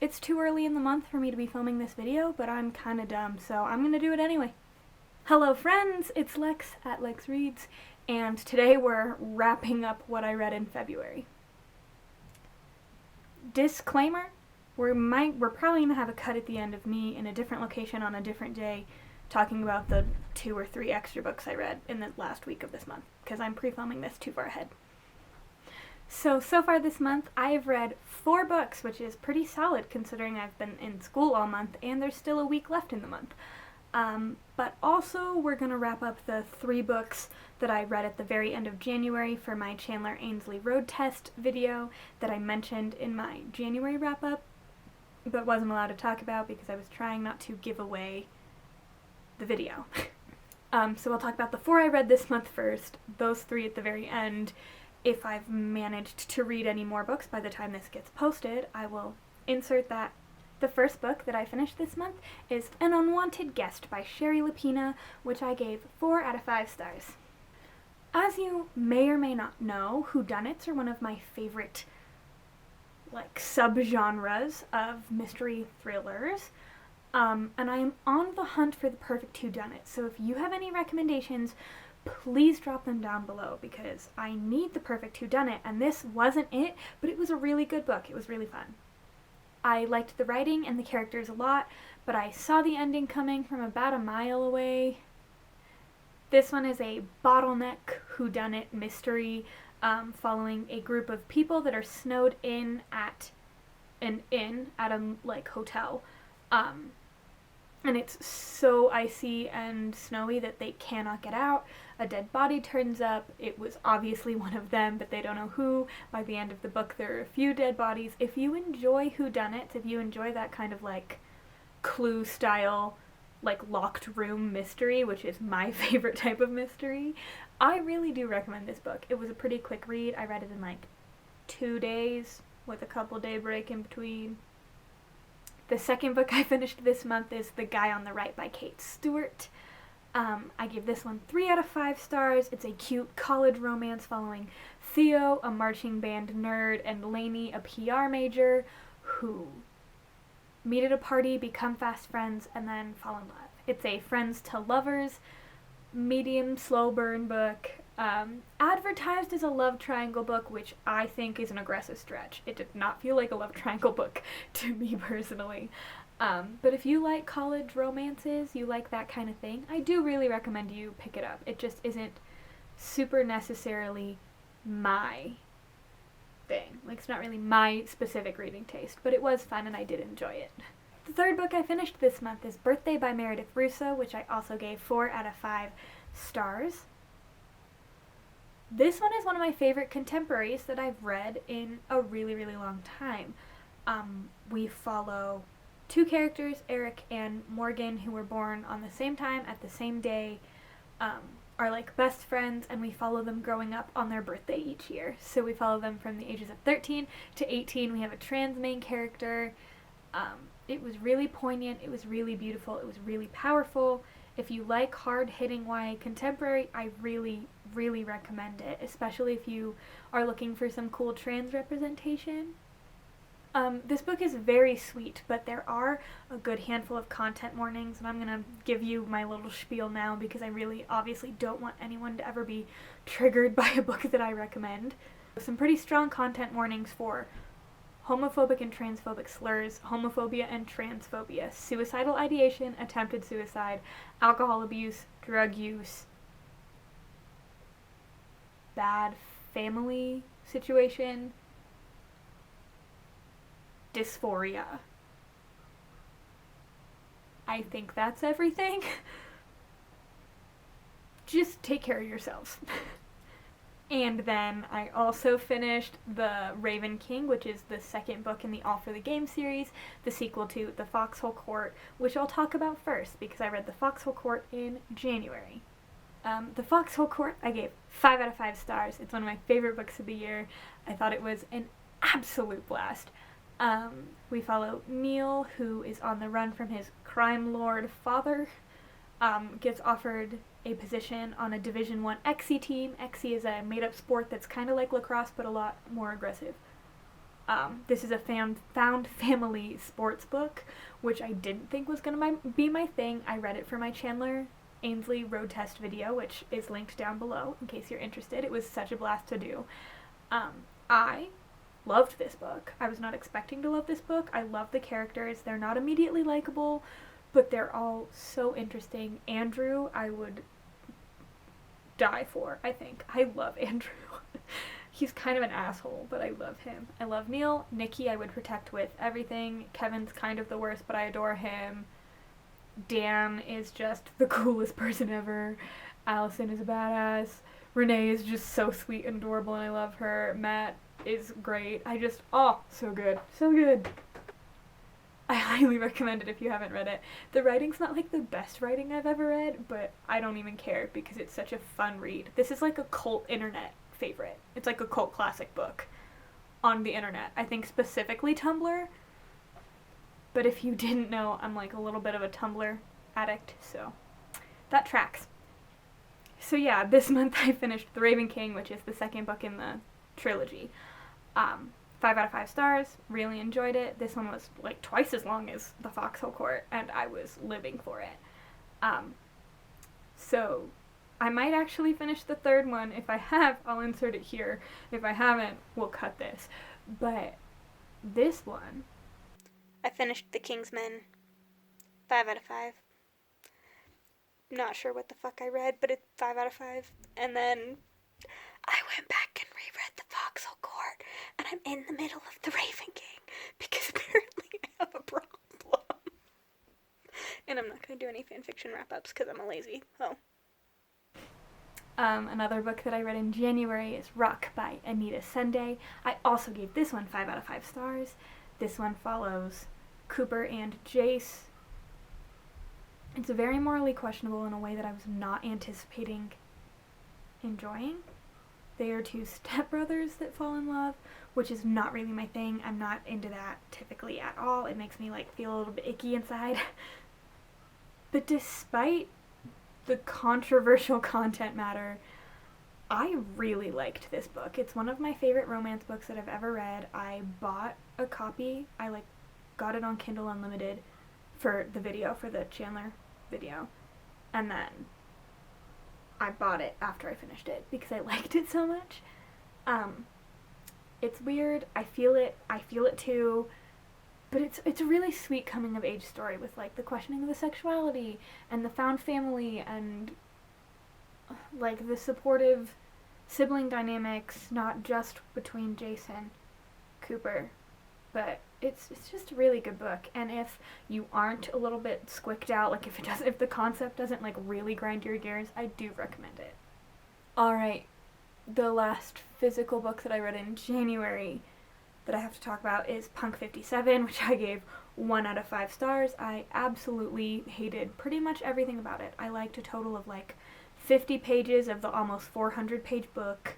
It's too early in the month for me to be filming this video, but I'm kinda dumb, so I'm gonna do it anyway. Hello friends, it's Lex at LexReads, and today we're wrapping up what I read in February. Disclaimer, we're probably gonna have a cut at the end of me in a different location on a different day talking about the 2 or 3 extra books I read in the last week of this month, because I'm pre-filming this too far ahead. So far this month, I've read 4 books, which is pretty solid considering I've been in school all month and there's still a week left in the month. But also, we're going to wrap up the 3 books that I read at the very end of January for my Chandler Ainsley road test video that I mentioned in my January wrap-up, but wasn't allowed to talk about because I was trying not to give away the video. So we'll talk about the 4 I read this month first, those 3 at the very end. If I've managed to read any more books by the time this gets posted, I will insert that. The first book that I finished this month is An Unwanted Guest by Sherry Lapina, which I gave 4 out of 5 stars. As you may or may not know, whodunits are one of my favorite subgenres of mystery thrillers. And I am on the hunt for the perfect whodunit, so if you have any recommendations, please drop them down below because I need the perfect whodunit, and this wasn't it, but it was a really good book. It was really fun. I liked the writing and the characters a lot, but I saw the ending coming from about a mile away. This one is a bottleneck whodunit mystery following a group of people that are snowed in at an inn at a hotel. And it's so icy and snowy that they cannot get out. A dead body turns up. It was obviously one of them, but they don't know who. By the end of the book, there are a few dead bodies. If you enjoy whodunits, if you enjoy that kind of Clue style, locked room mystery, which is my favorite type of mystery, I really do recommend this book. It was a pretty quick read. I read it in 2 days with a couple-day break in between. The second book I finished this month is The Guy on the Right by Kate Stewart. I give this one 3 out of 5 stars. It's a cute college romance following Theo, a marching band nerd, and Lainey, a PR major, who meet at a party, become fast friends, and then fall in love. It's a friends to lovers, medium slow burn book. Advertised as a love triangle book, which I think is an aggressive stretch. It did not feel like a love triangle book to me personally. But if you like college romances, you like that kind of thing, I do really recommend you pick it up. It just isn't super necessarily my thing. It's not really my specific reading taste, but it was fun and I did enjoy it. The third book I finished this month is Birthday by Meredith Russo, which I also gave 4 out of 5 stars. This one is one of my favorite contemporaries that I've read in a really, really long time. We follow 2 characters, Eric and Morgan, who were born on the same time at the same day, are best friends, and we follow them growing up on their birthday each year. So we follow them from the ages of 13 to 18. We have a trans main character. It was really poignant, it was really beautiful, it was really powerful. If you like hard-hitting YA contemporary, I really, really recommend it, especially if you are looking for some cool trans representation. This book is very sweet, but there are a good handful of content warnings, and I'm going to give you my little spiel now because I really obviously don't want anyone to ever be triggered by a book that I recommend. Some pretty strong content warnings for homophobic and transphobic slurs, homophobia and transphobia, suicidal ideation, attempted suicide, alcohol abuse, drug use, bad family situation, dysphoria. I think that's everything. Just take care of yourselves. And then I also finished The Raven King, which is the second book in the All for the Game series, the sequel to The Foxhole Court, which I'll talk about first because I read The Foxhole Court in January. The Foxhole Court I gave 5 out of 5 stars. It's one of my favorite books of the year. I thought it was an absolute blast. We follow Neil, who is on the run from his crime lord father, gets offered a position on a Division I XC team. XC is a made-up sport that's kind of like lacrosse, but a lot more aggressive. This is a found family sports book, which I didn't think was going to be my thing. I read it for my Chandler Ainsley road test video, which is linked down below in case you're interested. It was such a blast to do. I loved this book. I was not expecting to love this book. I love the characters. They're not immediately likable, but they're all so interesting. Andrew, I would die for, I think. I love Andrew. He's kind of an asshole, but I love him. I love Neil. Nikki I would protect with everything. Kevin's kind of the worst, but I adore him. Dan is just the coolest person ever. Allison is a badass. Renee is just so sweet and adorable, and I love her. Matt is great. So good. So good. I highly recommend it if you haven't read it. The writing's not like the best writing I've ever read, but I don't even care because it's such a fun read. This is like a cult internet favorite. It's like a cult classic book on the internet. I think specifically Tumblr, but if you didn't know, I'm like a little bit of a Tumblr addict, so that tracks. So yeah, this month I finished The Raven King, which is the second book in the trilogy. 5 out of 5 stars, really enjoyed it. This one was like twice as long as The Foxhole Court, and I was living for it. So I might actually finish the third one. If I have, I'll insert it here. If I haven't, we'll cut this. But this one, I finished The Kingsman, 5 out of 5. Not sure what the fuck I read, but it's 5 out of 5. And then I went back and reread The Foxhole Court, and I'm in the middle of The Raven King, because apparently I have a problem. And I'm not going to do any fanfiction wrap-ups, because I'm a lazy hoe. Another book that I read in January is Rock by Anita Sunday. I also gave this one 5 out of 5 stars. This one follows Cooper and Jace. It's very morally questionable in a way that I was not anticipating enjoying. They are two stepbrothers that fall in love, which is not really my thing. I'm not into that typically at all. It makes me like feel a little bit icky inside. But despite the controversial content matter, I really liked this book. It's one of my favorite romance books that I've ever read. I bought a copy. I got it on Kindle Unlimited for the video, for the Chandler video. And then I bought it after I finished it because I liked it so much. It's weird. I feel it too. But it's a really sweet coming of age story with like the questioning of the sexuality and the found family and like the supportive sibling dynamics, not just between Jason, Cooper, but it's just a really good book. And if you aren't a little bit squicked out, like if the concept doesn't like really grind your gears, I do recommend it. Alright, the last physical book that I read in January that I have to talk about is Punk 57, which I gave 1 out of 5 stars. I absolutely hated pretty much everything about it. I liked a total of like 50 pages of the almost 400-page book.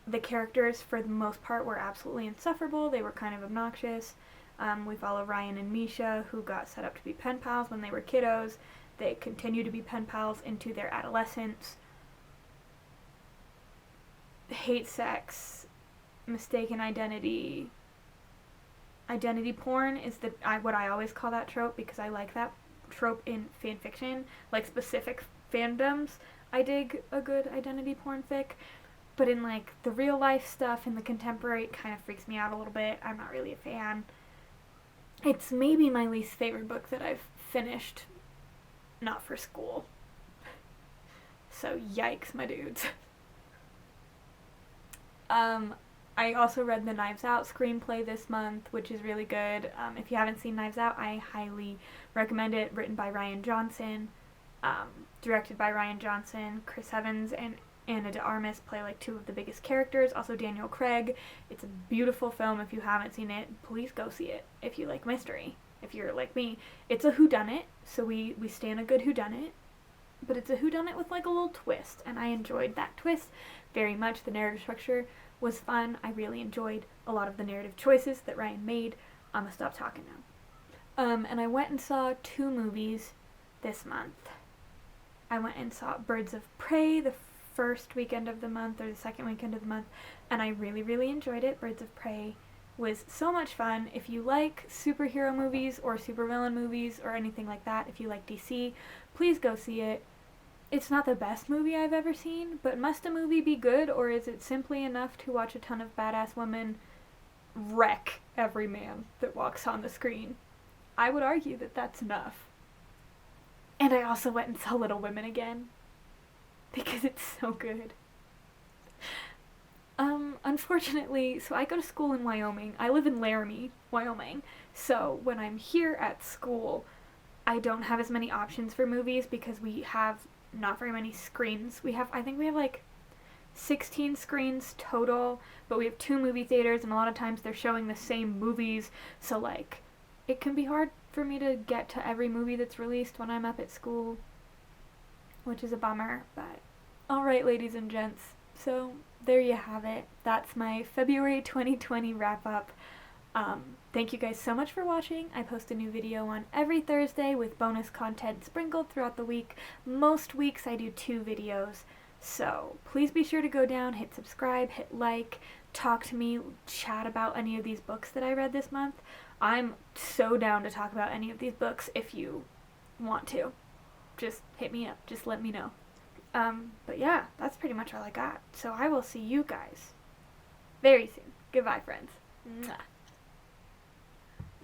The characters, for the most part, were absolutely insufferable. They were kind of obnoxious. We follow Ryan and Misha, who got set up to be pen pals when they were kiddos. They continue to be pen pals into their adolescence. Hate sex, mistaken identity. Identity porn is what I always call that trope, because I like that trope in fan fiction. Like specific fandoms, I dig a good identity porn fic. But in like the real life stuff and the contemporary, it kind of freaks me out a little bit. I'm not really a fan. It's maybe my least favorite book that I've finished, not for school. So yikes, my dudes. I also read the Knives Out screenplay this month, which is really good. If you haven't seen Knives Out, I highly recommend it. Written by Ryan Johnson, directed by Ryan Johnson. Chris Evans and Anna de Armas play like two of the biggest characters. Also Daniel Craig. It's a beautiful film. If you haven't seen it, please go see it. If you like mystery, if you're like me, it's a whodunit. So we stand a good whodunit, but it's a whodunit with like a little twist, and I enjoyed that twist very much. The narrative structure was fun. I really enjoyed a lot of the narrative choices that Ryan made. I'm gonna stop talking now. And I went and saw 2 movies this month. I went and saw Birds of Prey, the first weekend of the month or the second weekend of the month, and I really, really enjoyed it. Birds of Prey was so much fun. If you like superhero movies or supervillain movies or anything like that, if you like DC, please go see it. It's not the best movie I've ever seen, but must a movie be good, or is it simply enough to watch a ton of badass women wreck every man that walks on the screen? I would argue that that's enough. And I also went and saw Little Women again, because it's so good. Unfortunately, so I go to school in Wyoming. I live in Laramie, Wyoming. So when I'm here at school, I don't have as many options for movies because we have not very many screens. I think we have like 16 screens total, but we have 2 movie theaters, and a lot of times they're showing the same movies, so like it can be hard for me to get to every movie that's released when I'm up at school, which is a bummer. But alright, ladies and gents, so there you have it. That's my February 2020 wrap up. Thank you guys so much for watching. I post a new video on every Thursday with bonus content sprinkled throughout the week. Most weeks I do 2 videos, so please be sure to go down, hit subscribe, hit like, talk to me, chat about any of these books that I read this month. I'm so down to talk about any of these books if you want to. Just hit me up, just let me know. But yeah, that's pretty much all I got. So I will see you guys very soon. Goodbye, friends. Mwah.